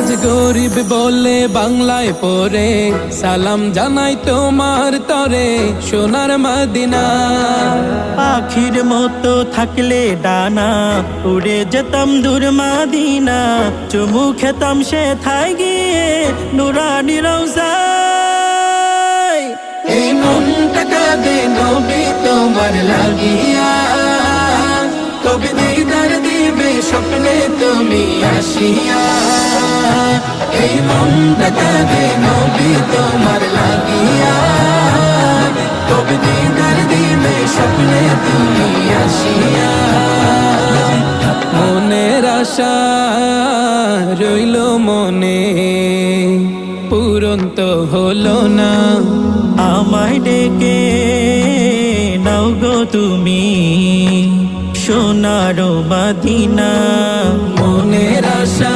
আজ গরিব বলে বাংলায় পড়ে, সালাম জানাই তোমার তরে সোনার মদিনা। পাখির মতো থাকলে ডানা, উড়ে যেতাম দূর মদিনা। চুমু খেতাম সে থাই গিয়ে নুরানি রওজায়। এই মনটা কাঁদে নবী তোমার লাগিয়া, কবে দিদার দিবে স্বপ্নে তুমি আসিয়া। এই মনটা কাঁদে নবী তোমার লাগিয়া, কবে দিদার দিবে স্বপ্নে তুমি আসিয়া। মনের আশা রইল মনে, পূরণ তো হলো না। আমায় ডেকে নাও গো তুমি সোনার মদিনা। মনের আশা